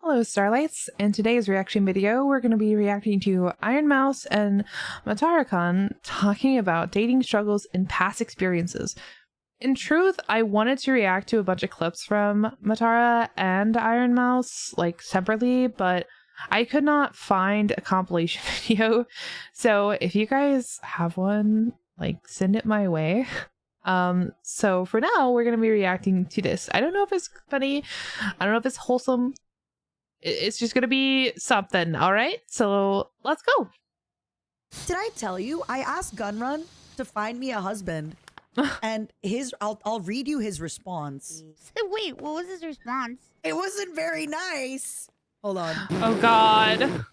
Hello Starlights, in today's reaction video we're going to be reacting to Ironmouse and Matara talking about dating struggles and past experiences. In truth, I wanted to react to a bunch of clips from Matara and Ironmouse like separately, but I could not find a compilation video. So if you guys have one, like send it my way. So for now we're going to be reacting to this. I don't know if it's funny, I don't know if it's wholesome. It's just gonna be something. All right, so let's go. Did I tell you I asked Gunrun to find me a husband, and I'll read you his response. Wait, what was his response? It wasn't very nice. Hold on. Oh God.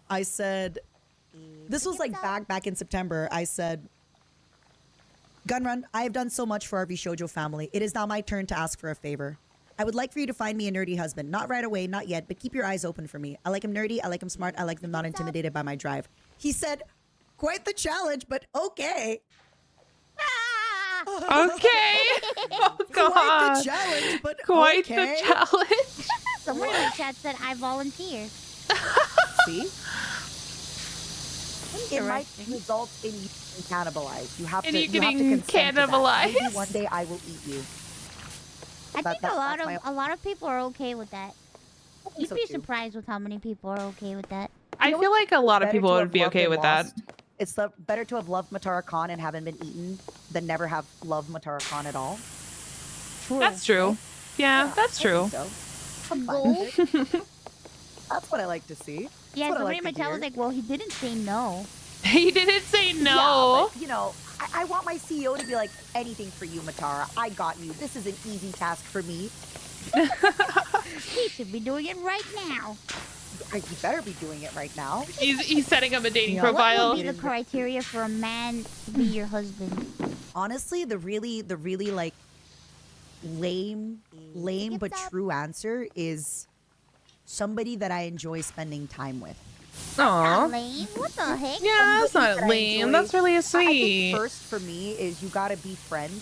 I said, this was like back in September. I said, Gunrun, I have done so much for our Shoujo family. It is now my turn to ask for a favor. I would like for you to find me a nerdy husband. Not right away, not yet, but keep your eyes open for me. I like him nerdy, I like him smart, I like them not intimidated by my drive. He said, quite the challenge, but okay. Okay. Oh God. Quite the challenge, but quite okay. the challenge. Someone in the chat said I volunteer. See? It might result in you getting cannibalized. You have to getting cannibalized. Maybe one day I will eat you. I think a lot of people are okay with that. You'd be surprised with how many people are okay with that. I feel like a lot of people would be okay with that. It's better to have loved Matara Khan and haven't been eaten than never have loved Matara Khan at all. True. That's true. Yeah, that's true. That's what I like to see. Yeah, somebody in my chat was like, well, he didn't say no. He didn't say no. Yeah, but, you know, I want my CEO to be like, anything for you, Matara. I got you. This is an easy task for me. He should be doing it right now. You better be doing it right now. He's setting up a dating profile. What would be the criteria for a man to be your husband? Honestly, the really like lame but true answer is somebody that I enjoy spending time with. Aww. Lame? What the heck? Yeah, that's not lame. That's really sweet. I think first for me is you gotta be friends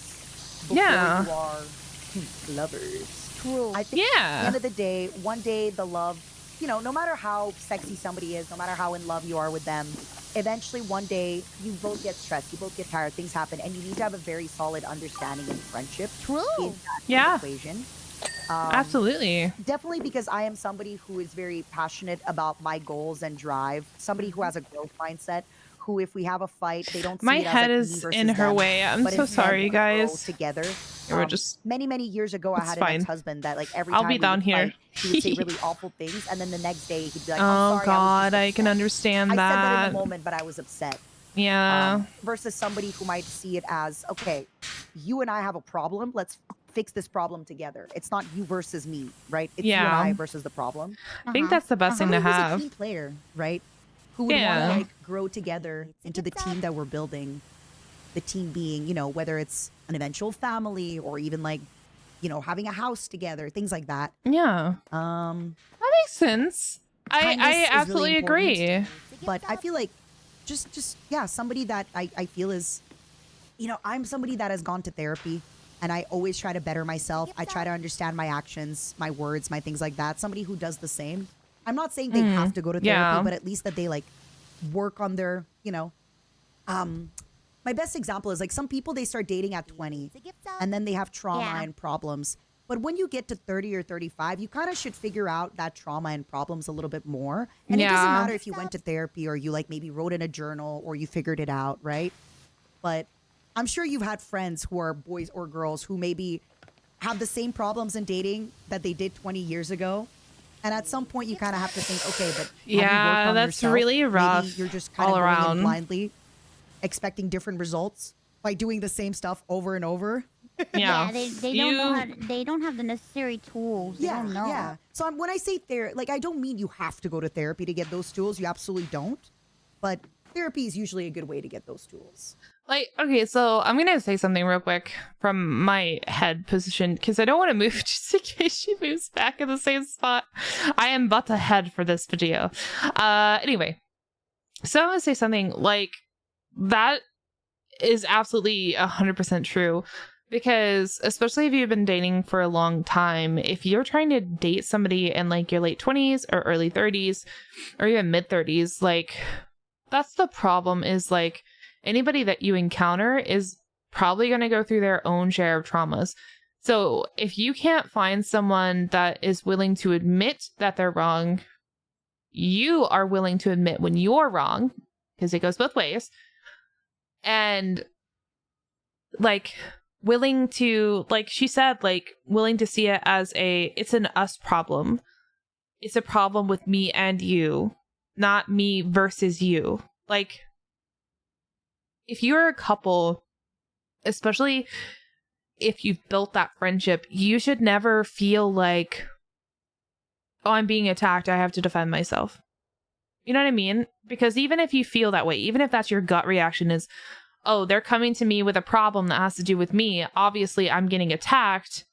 before you are lovers. True. I think at the end of the day, one day the love, you know, no matter how sexy somebody is, no matter how in love you are with them, eventually one day you both get stressed, you both get tired, things happen, and you need to have a very solid understanding and friendship. True. In that equation. Absolutely. Definitely, because I am somebody who is very passionate about my goals and drive. Somebody who has a growth mindset. Who, if we have a fight, they don't see My it head as is like in her them, way. I'm so sorry, guys. Together. We're just many years ago, I had an ex-husband that like every I'll time be down here. Fight, he would say really awful things, and then the next day he'd be like, "Oh sorry, God, I can understand that." I said that in the moment, but I was upset. Yeah. Versus somebody who might see it as, okay, you and I have a problem. Let's fix this problem together. It's not you versus me, right? It's you and I versus the problem. I think that's the best thing to have. Who's a team player, right? Who would want to like grow together into the team that we're building. The team being, you know, whether it's an eventual family or even like, you know, having a house together, things like that. Yeah. That makes sense. I absolutely agree. But I feel like just yeah, somebody that I feel is, you know, I'm somebody that has gone to therapy. And I always try to better myself. I try to understand my actions, my words, my things like that. Somebody who does the same. I'm not saying they have to go to therapy, but at least that they like work on their, you know. My best example is like some people, they start dating at 20 and then they have trauma and problems. But when you get to 30 or 35, you kind of should figure out that trauma and problems a little bit more. And it doesn't matter if you went to therapy or you like maybe wrote in a journal or you figured it out, right? But I'm sure you've had friends who are boys or girls who maybe have the same problems in dating that they did 20 years ago. And at some point you kind of have to think, okay, but have you worked on that's yourself? really rough. Maybe you're just kind of going in blindly, expecting different results by doing the same stuff over and over. Yeah, they don't know how they don't have the necessary tools. They don't know. Yeah. So when I say therapy, like I don't mean you have to go to therapy to get those tools. You absolutely don't. But therapy is usually a good way to get those tools. Like, okay, so I'm gonna say something real quick from my head position because I don't want to move just in case she moves back in the same spot. I am but ahead for this video. Anyway, so I'm gonna say something like that is absolutely 100% true Because especially if you've been dating for a long time, if you're trying to date somebody in like your late 20s or early 30s or even mid 30s, like that's the problem, is like anybody that you encounter is probably going to go through their own share of traumas. So if you can't find someone that is willing to admit that they're wrong, you are willing to admit when you're wrong, because it goes both ways, and like willing to, like she said, like willing to see it as it's an us problem. It's a problem with me and you, not me versus you. Like if you're a couple, especially if you've built that friendship, you should never feel like, oh, I'm being attacked, I have to defend myself. You know what I mean? Because even if you feel that way, even if that's your gut reaction is, oh, they're coming to me with a problem that has to do with me, obviously I'm getting attacked,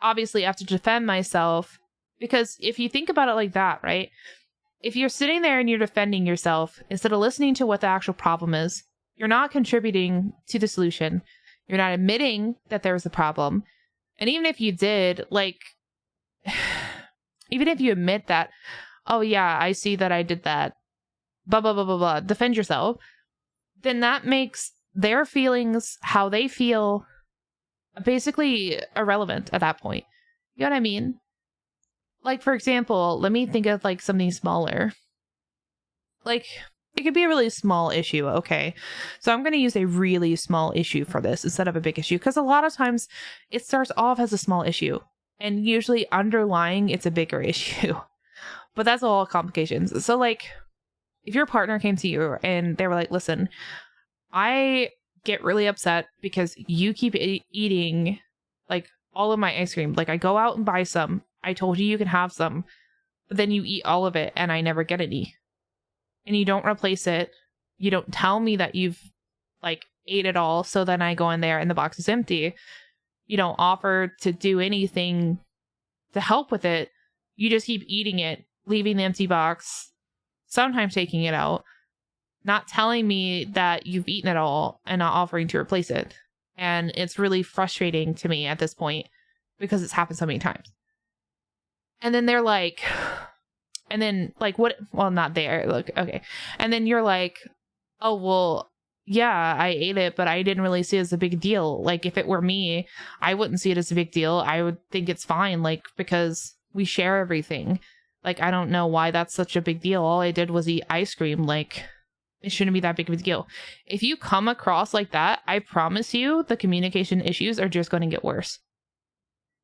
obviously I have to defend myself. Because if you think about it like that, right? If you're sitting there and you're defending yourself instead of listening to what the actual problem is, you're not contributing to the solution. You're not admitting that there was a problem. And even if you did, like, even if you admit that, oh yeah, I see that I did that, blah, blah, blah, blah, blah, defend yourself, then that makes their feelings, how they feel, basically irrelevant at that point. You know what I mean? Like, for example, let me think of like something smaller. Like, it could be a really small issue, okay? So I'm going to use a really small issue for this instead of a big issue, because a lot of times it starts off as a small issue, and usually underlying it's a bigger issue. But that's all complications. So like, if your partner came to you and they were like, listen, I get really upset because you keep eating like all of my ice cream. Like I go out and buy some. I told you can have some, but then you eat all of it and I never get any. And you don't replace it. You don't tell me that you've like ate it all. So then I go in there and the box is empty. You don't offer to do anything to help with it. You just keep eating it, leaving the empty box, sometimes taking it out, not telling me that you've eaten it all and not offering to replace it. And it's really frustrating to me at this point because it's happened so many times. And then they're like, and then like, what? Well, not there. Look, okay. And then you're like, oh, well, yeah, I ate it, but I didn't really see it as a big deal. Like if it were me, I wouldn't see it as a big deal. I would think it's fine. Like, because we share everything. Like, I don't know why that's such a big deal. All I did was eat ice cream. Like, it shouldn't be that big of a deal. If you come across like that, I promise you the communication issues are just going to get worse.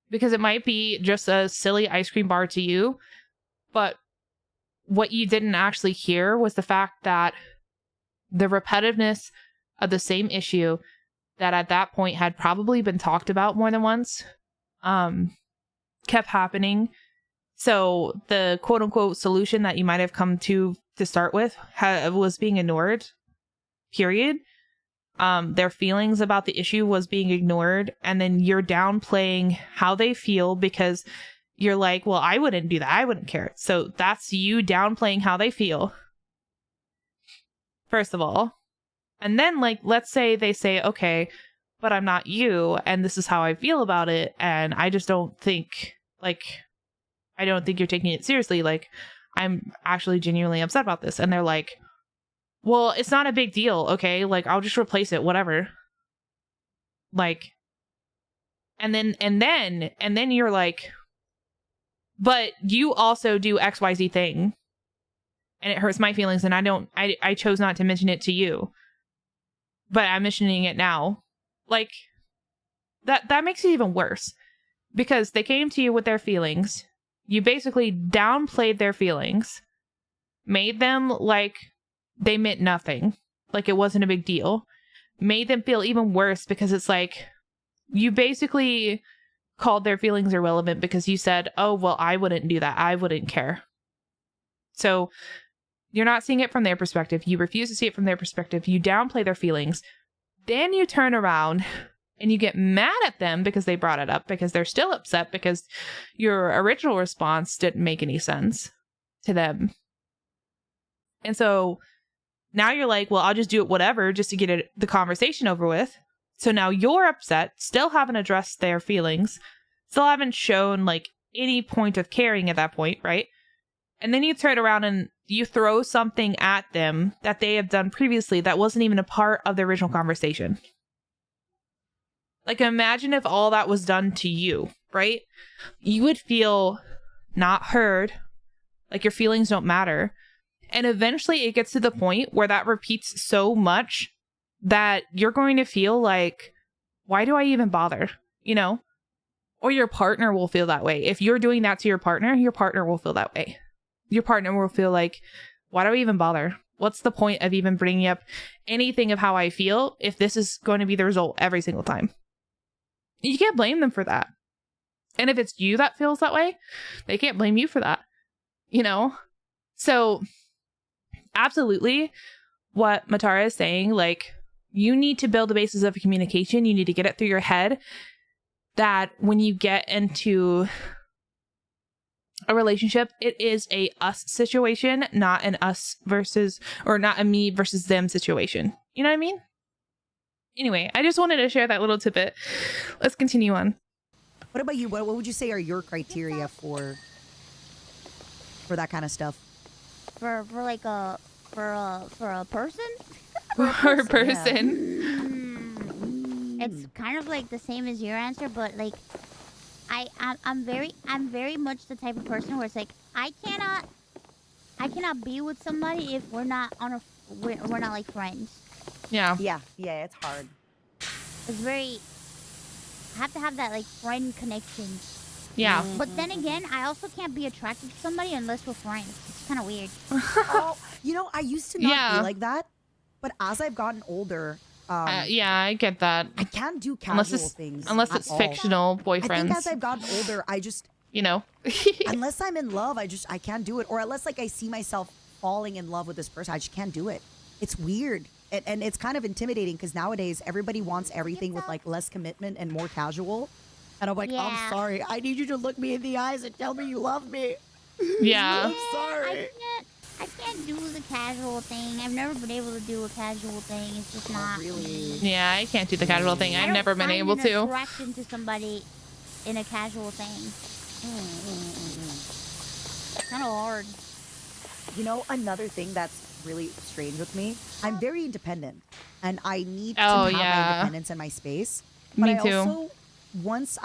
Because it might be just a silly ice cream bar to you, but what you didn't actually hear was the fact that the repetitiveness of the same issue that at that point had probably been talked about more than once, kept happening. So the quote unquote solution that you might have come to start with was being ignored, period. Their feelings about the issue was being ignored. And then you're downplaying how they feel because you're like, well, I wouldn't do that. I wouldn't care. So that's you downplaying how they feel. First of all. And then like, let's say they say, okay, but I'm not you. And this is how I feel about it. And I just don't think I don't think you're taking it seriously. Like, I'm actually genuinely upset about this. And they're like, well, it's not a big deal. Okay. Like, I'll just replace it, whatever. Like, and then you're like, but you also do XYZ thing. And it hurts my feelings. And I chose not to mention it to you, but I'm mentioning it now. Like, that makes it even worse because they came to you with their feelings. You basically downplayed their feelings, made them like they meant nothing, like it wasn't a big deal, made them feel even worse because it's like you basically called their feelings irrelevant because you said, oh, well, I wouldn't do that. I wouldn't care. So you're not seeing it from their perspective. You refuse to see it from their perspective. You downplay their feelings. Then you turn around and you get mad at them because they brought it up, because they're still upset because your original response didn't make any sense to them. And so now you're like, well, I'll just do it whatever just to get the conversation over with. So now you're upset, still haven't addressed their feelings, still haven't shown like any point of caring at that point, right? And then you turn around and you throw something at them that they have done previously that wasn't even a part of the original conversation. Like, imagine if all that was done to you, right? You would feel not heard, like your feelings don't matter. And eventually it gets to the point where that repeats so much that you're going to feel like, why do I even bother? You know? Or your partner will feel that way. If you're doing that to your partner will feel that way. Your partner will feel like, why do I even bother? What's the point of even bringing up anything of how I feel if this is going to be the result every single time? You can't blame them for that. And if it's you that feels that way, they can't blame you for that. You know? So, absolutely, what Matara is saying, like, you need to build a basis of communication. You need to get it through your head that when you get into a relationship, it is a us situation, not an us versus, or not a me versus them situation. You know what I mean? Anyway, I just wanted to share that little tidbit. Let's continue on. What about you? What would you say are your criteria for that kind of stuff? For a person? For a person. Yeah. It's kind of like the same as your answer, but like I'm very much the type of person where it's like I cannot be with somebody if we're not like friends. Yeah. Yeah, it's hard. It's very, I have to have that like friend connection. Yeah. But then again, I also can't be attracted to somebody unless we're friends. It's kind of weird. Oh, I used to not be like that, but as I've gotten older, yeah, I get that. I can't do casual things unless it's fictional boyfriends. I think as I've gotten older, I just, unless I'm in love, I can't do it. Or unless like I see myself falling in love with this person, I just can't do it. It's weird. And it's kind of intimidating because nowadays everybody wants everything with like less commitment and more casual. And I'm like, Yeah. I'm sorry. I need you to look me in the eyes and tell me you love me. Yeah. I'm sorry. I can't do the casual thing. I've never been able to do a casual thing. It's just not. Really? Yeah, I can't do the casual thing. I've never been able to. I don't find an attraction to somebody in a casual thing. Kind of hard. Another thing that's really strange with me, I'm very independent and I need to Oh, have my yeah. independence and my space. Me But I too. also, once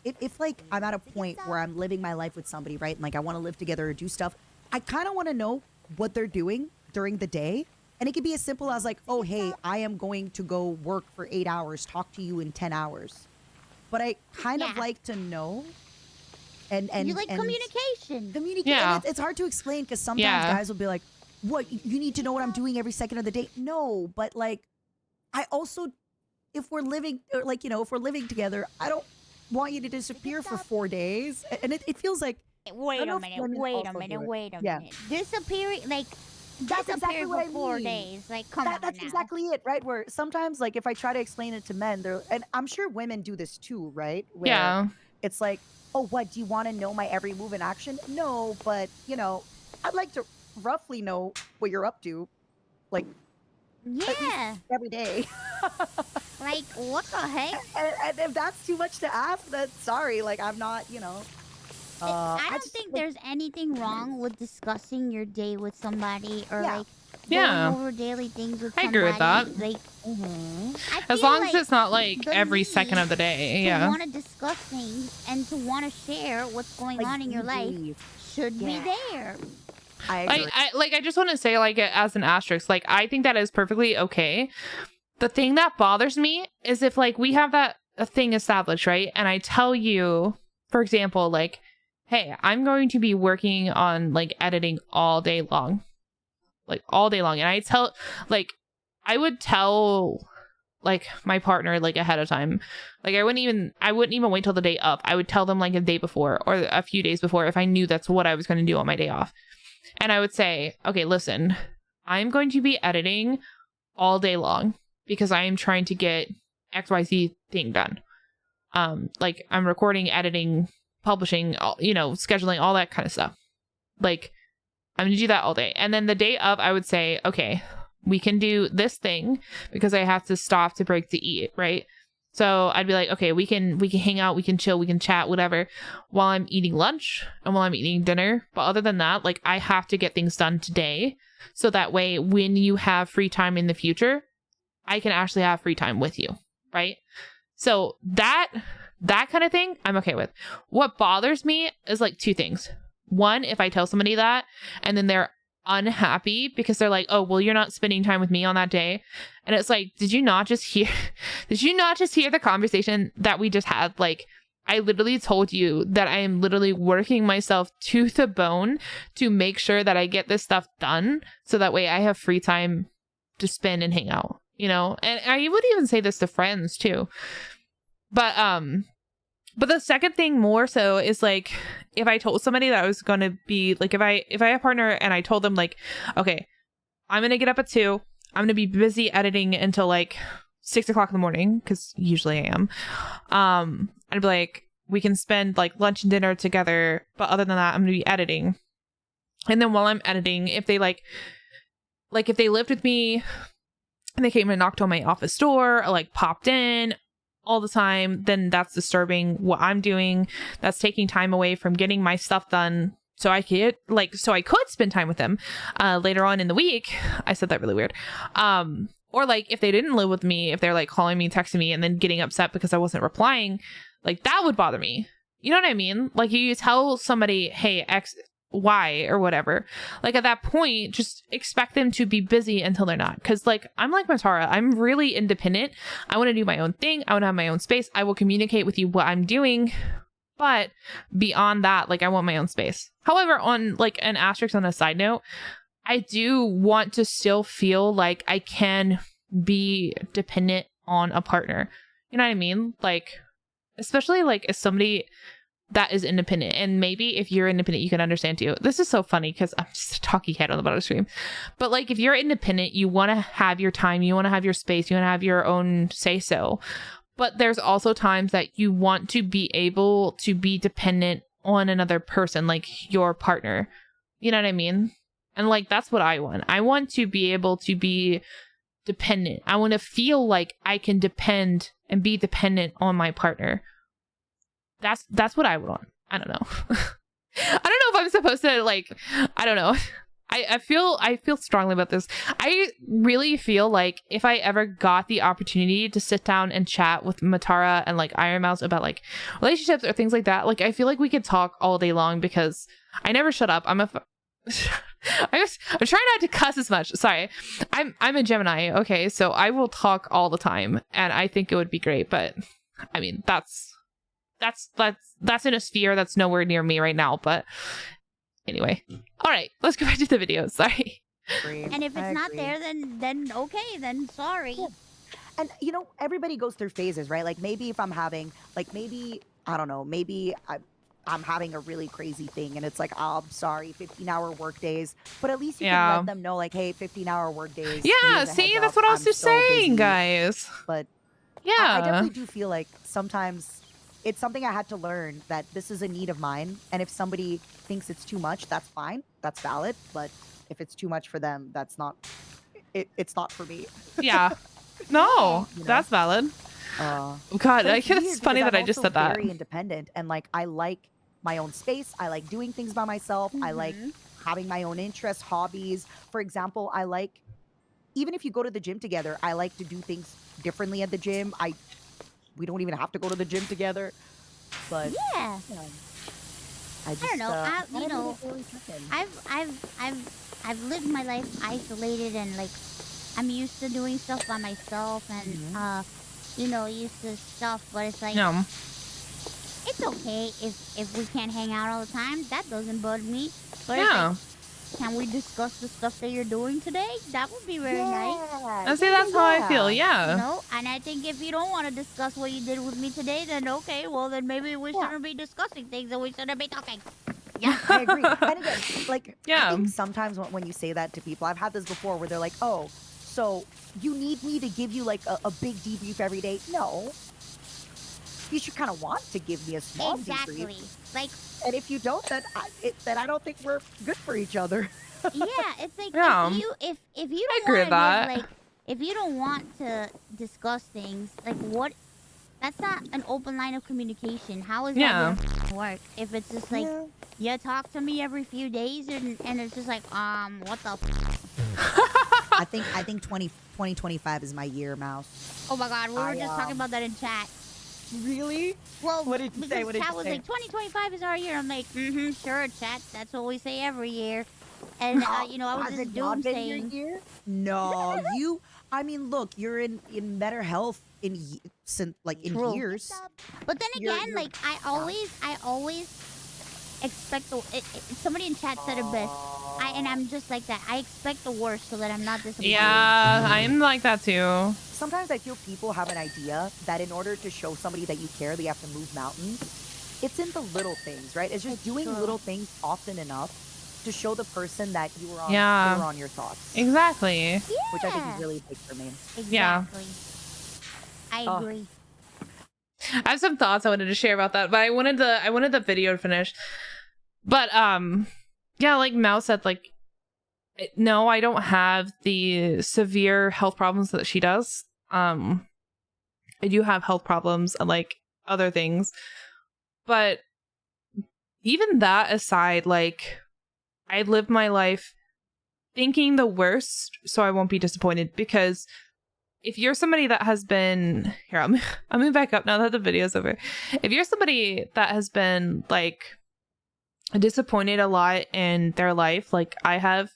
if like I'm at a point where I'm living my life with somebody, right? And like I want to live together or do stuff, I kind of want to know what they're doing during the day. And it could be as simple as like, oh, hey, I am going to go work for 8 hours, talk to you in 10 hours. But I kind of like to know. And you like communication. Yeah. And it's hard to explain because sometimes guys will be like, what, you need to know what I'm doing every second of the day? No, but like, I also, if we're living, or like, if we're living together, I don't want you to disappear for 4 days. And it feels like, Wait a minute. Disappearing, like, that's exactly what I for 4 mean. days. Like, come on That's now. exactly it, right? Where sometimes, like, if I try to explain it to men, and I'm sure women do this too, right? Where Yeah. it's like, oh, what, do you want to know my every move and action? No, but, I'd like to roughly know what you're up to, like, Yeah. every day. Like, what the heck? And if that's too much to ask, then sorry, like, I'm not, I don't think there's anything wrong with discussing your day with somebody or like Yeah. going over daily things with I somebody. agree with that. Like, As feel long as like it's not like the every need second of the day. to Yeah. want to discuss things and to want to share what's going on in your life should be there. I agree. I just want to say, like, as an asterisk, like, I think that is perfectly okay. The thing that bothers me is if, like, we have a thing established, right? And I tell you, for example, like, hey, I'm going to be working on, like, editing all day long. Like, all day long. And I would tell, like, my partner, like, ahead of time. Like, I wouldn't even wait till the day up. I would tell them, like, a day before or a few days before if I knew that's what I was going to do on my day off. And I would say, okay, listen, I'm going to be editing all day long because I am trying to get XYZ thing done. Like, I'm recording, editing, publishing, scheduling, all that kind of stuff. Like, I'm going to do that all day. And then the day of, I would say, okay, we can do this thing because I have to stop to break to eat, right? So I'd be like, okay, we can hang out, we can chill, we can chat, whatever, while I'm eating lunch and while I'm eating dinner. But other than that, like, I have to get things done today. So that way, when you have free time in the future, I can actually have free time with you, right? So that kind of thing, I'm okay with. What bothers me is like two things. One, if I tell somebody that and then they're unhappy because they're like, oh, well, you're not spending time with me on that day. And it's like, did you not just hear the conversation that we just had? Like, I literally told you that I am literally working myself to the bone to make sure that I get this stuff done so that way I have free time to spend and hang out, you know? And I would even say this to friends too. But the second thing more so is like, if I told somebody that I was going to be like, if I have a partner and I told them like, okay, I'm going to get up at 2, I'm going to be busy editing until like 6 o'clock in the morning, because usually I am. I'd be like, we can spend like lunch and dinner together, but other than that, I'm going to be editing. And then while I'm editing, if they like if they lived with me and they came and knocked on my office door or like popped in all the time, then that's disturbing what I'm doing. That's taking time away from getting my stuff done so I could spend time with them later on in the week. I said that really weird. Or like if they didn't live with me, if they're like calling me, texting me, and then getting upset because I wasn't replying, like that would bother me. You know what I mean? Like you tell somebody, hey, X, Y, or whatever. Like at that point, just expect them to be busy until they're not. Because like I'm like Matara, I'm really independent. I want to do my own thing. I want to have my own space. I will communicate with you what I'm doing. But beyond that, like I want my own space. However, on like an asterisk on a side note, I do want to still feel like I can be dependent on a partner. You know what I mean? Like, especially like as somebody that is independent, and maybe if you're independent you can understand too. This is so funny because I'm just a talky head on the bottom screen, but like if you're independent, you want to have your time, you want to have your space, you want to have your own say so, but there's also times that you want to be able to be dependent on another person, like your partner. You know what I mean? And like that's what I want to be able to be dependent. I want to feel like I can depend and be dependent on my partner. That's what I would want. I don't know. I don't know if I'm supposed to like, I don't know. I feel strongly about this. I really feel like if I ever got the opportunity to sit down and chat with Matara and like Ironmouse about like relationships or things like that, like I feel like we could talk all day long because I never shut up. I'm trying not to cuss as much. Sorry. I'm a Gemini. Okay. So I will talk all the time and I think it would be great. But I mean, that's in a sphere that's nowhere near me right now. But anyway, all right, let's go back to the video. Sorry. And if it's not there, then okay, then sorry. Yeah. And you know, everybody goes through phases, right? Like maybe if I'm having, like maybe I don't know, maybe I'm having a really crazy thing, and it's like, oh, I'm sorry, 15-hour work days. But at least you can let them know, like, hey, 15-hour work days. Yeah, see, that's what I was just saying, guys. But yeah, I definitely do feel like sometimes it's something I had to learn, that this is a need of mine. And if somebody thinks it's too much, that's fine. That's valid. But if it's too much for them, that's not, it's not for me. Yeah. No, you know? that's valid. God, it's funny that I just said that. I'm very independent, and like I like my own space. I like doing things by myself. I like having my own interests, hobbies. For example, I like, even if you go to the gym together, I like to do things differently at the gym. We don't even have to go to the gym together. But yeah, I don't know. I've lived my life isolated, and like I'm used to doing stuff by myself, and used to stuff. But it's like, it's okay if we can't hang out all the time. That doesn't bug me. But yeah. Can we discuss the stuff that you're doing today? That would be very nice. I say that's how I feel. Yeah. And I think if you don't want to discuss what you did with me today, then okay, well then maybe we shouldn't be discussing things and we shouldn't be talking. Yeah, I agree. And again, like, yeah. I think sometimes when you say that to people, I've had this before where they're like, oh, so you need me to give you like a big debrief every day? No. you should kind of want to give me a small Exactly. debrief. Like, And if you don't, then I don't think we're good for each other. yeah, it's like Yeah. if you I don't agree with want to that. like if you don't want to discuss things, like what that's not an open line of communication. How is Yeah. that gonna work? If it's just like you talk to me every few days and it's just like what the I think 2025 is my year, Mouse. oh my god, we were just talking about that in chat. Really? Well, What did you say? because What did chat you was say? like 2025 is our year. I'm like, sure, chat. That's what we say every year. And I was Has just it not been your doomsaying. year? No, I mean, look, you're in better health in True. years. But then You're- again, you're- like I always expect somebody in chat said it best. I'm just like that. I expect the worst so that I'm not disappointed. Yeah, I'm like that too. Sometimes I feel people have an idea that in order to show somebody that you care, they have to move mountains. It's in the little things, right? It's just It's doing true. little things often enough to show the person that you were on, Yeah. they were on your thoughts, Exactly. which I think Yeah. is really big for me. Yeah. Exactly. I Oh. agree. I have some thoughts I wanted to share about that, but I wanted the video to finish. But yeah, like Mouse said, like no, I don't have the severe health problems that she does. I do have health problems and like other things. But even that aside, like I live my life thinking the worst so I won't be disappointed, because if you're somebody that has been here, I'll move back up now that the video's over. If you're somebody that has been like disappointed a lot in their life, like I have,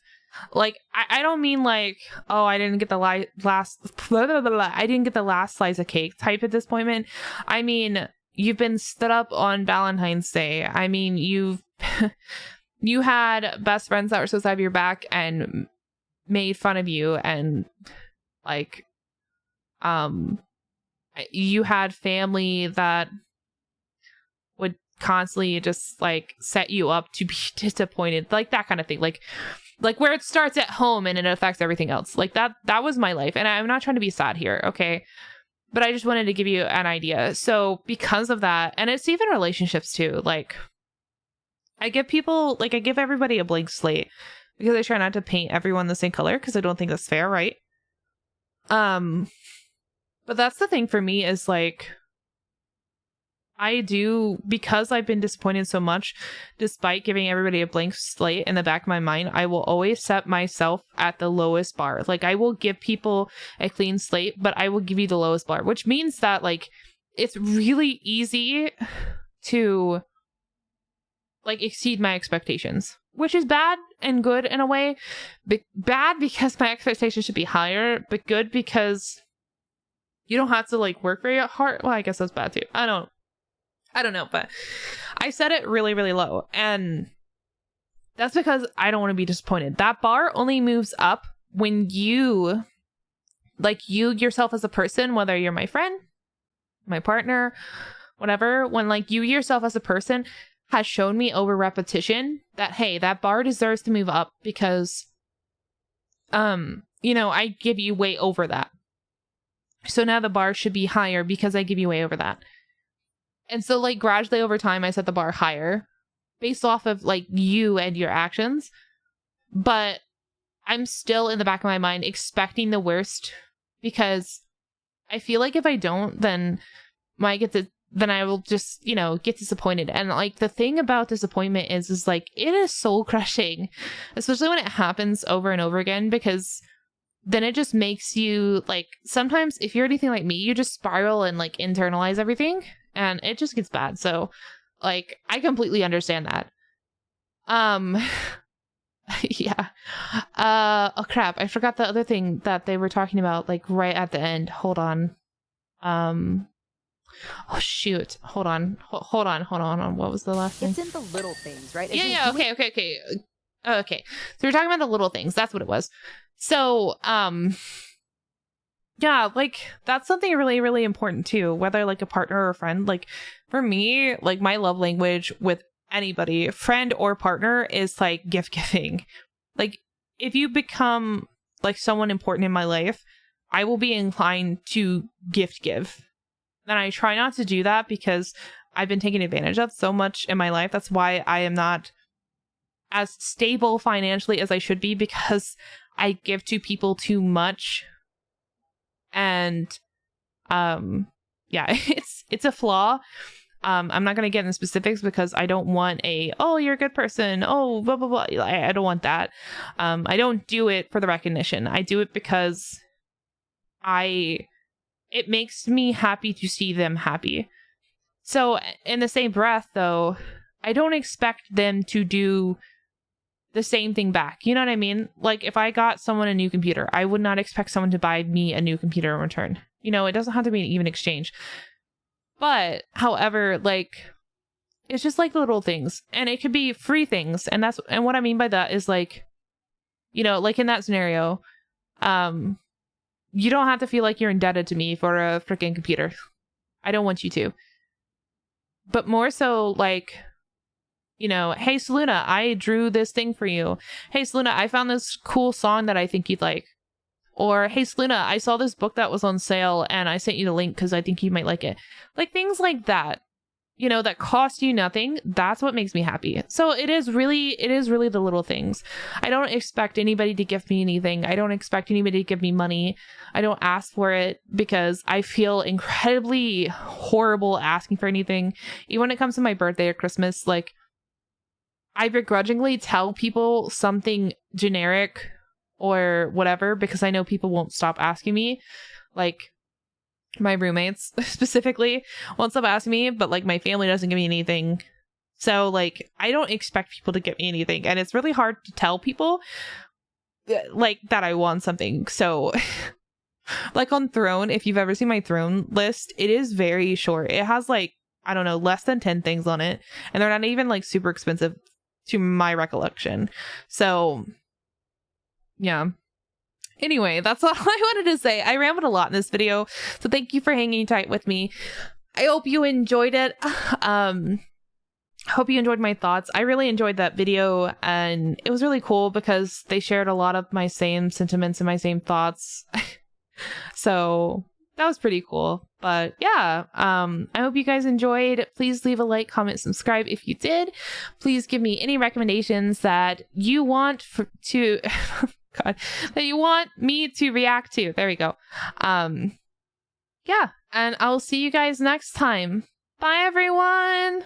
like I don't mean like, oh, I didn't get the last blah, blah, blah, blah, I didn't get the last slice of cake type of disappointment. I mean, you've been stood up on Valentine's Day. I mean, you've you had best friends that were supposed to have your back and made fun of you, and like you had family that would constantly just like set you up to be disappointed, like that kind of thing, like where it starts at home and it affects everything else. Like that was my life, and I'm not trying to be sad here, okay, but I just wanted to give you an idea. So because of that, and it's even relationships too, like I give everybody a blank slate because I try not to paint everyone the same color, because I don't think that's fair, right? But that's the thing for me, is like I do, because I've been disappointed so much, despite giving everybody a blank slate in the back of my mind, I will always set myself at the lowest bar. Like I will give people a clean slate, but I will give you the lowest bar, which means that like it's really easy to like exceed my expectations, which is bad and good in a way. Bad because my expectations should be higher, but good because you don't have to like work very hard. Well, I guess that's bad too. I don't know, but I set it really, really low. And that's because I don't want to be disappointed. That bar only moves up when you yourself as a person, whether you're my friend, my partner, whatever, when like you yourself as a person has shown me over repetition that, hey, that bar deserves to move up because, I give you way over that. So now the bar should be higher because I give you way over that. And so like gradually over time, I set the bar higher based off of like you and your actions. But I'm still in the back of my mind expecting the worst, because I feel like if I don't, then I will just, get disappointed. And like the thing about disappointment is like it is soul crushing, especially when it happens over and over again, because then it just makes you like, sometimes if you're anything like me, you just spiral and like internalize everything, and it just gets bad. So like I completely understand that. Yeah. Oh crap, I forgot the other thing that they were talking about like right at the end. Hold on. Oh shoot. Hold on. Hold on. What was the last thing? It's in the little things, right? It's Yeah. just Okay. Okay. So we're talking about the little things. That's what it was. So, yeah, like that's something really, really important too, whether like a partner or a friend. Like for me, like my love language with anybody, friend or partner, is like gift giving. Like if you become like someone important in my life, I will be inclined to gift give. And I try not to do that because I've been taken advantage of so much in my life. That's why I am not as stable financially as I should be, because I give to people too much. And yeah, it's a flaw. I'm not going to get into specifics because I don't want oh, you're a good person, oh, blah, blah, blah. I don't want that. I don't do it for the recognition. I do it because it makes me happy to see them happy. So in the same breath, though, I don't expect them to do the same thing back. You know what I mean? Like, if I got someone a new computer, I would not expect someone to buy me a new computer in return. You know, it doesn't have to be an even exchange. But, however, like, it's just like the little things. And it could be free things. And what I mean by that is, like, you know, like in that scenario, you don't have to feel like you're indebted to me for a freaking computer. I don't want you to. But more so, like, you know, hey, Selena, I drew this thing for you. Hey, Selena, I found this cool song that I think you'd like. Or, hey, Selena, I saw this book that was on sale and I sent you the link because I think you might like it. Like, things like that, you know, that cost you nothing. That's what makes me happy. So it is really the little things. I don't expect anybody to give me anything. I don't expect anybody to give me money. I don't ask for it because I feel incredibly horrible asking for anything. Even when it comes to my birthday or Christmas, like, I begrudgingly tell people something generic or whatever because I know people won't stop asking me. Like, my roommates specifically won't stop asking me, but like my family doesn't give me anything. So like, I don't expect people to give me anything, and it's really hard to tell people like that I want something. So like on Throne, if you've ever seen my Throne list, it is very short. It has like, I don't know, less than 10 things on it, and they're not even like super expensive to my recollection. So yeah. Anyway, that's all I wanted to say. I rambled a lot in this video, so thank you for hanging tight with me. I hope you enjoyed it. Hope you enjoyed my thoughts. I really enjoyed that video, and it was really cool because they shared a lot of my same sentiments and my same thoughts. So that was pretty cool. But yeah, I hope you guys enjoyed. Please leave a like, comment, subscribe if you did. Please give me any recommendations that you want to God, that you want me to react to. There we go. Yeah, and I'll see you guys next time. Bye, everyone.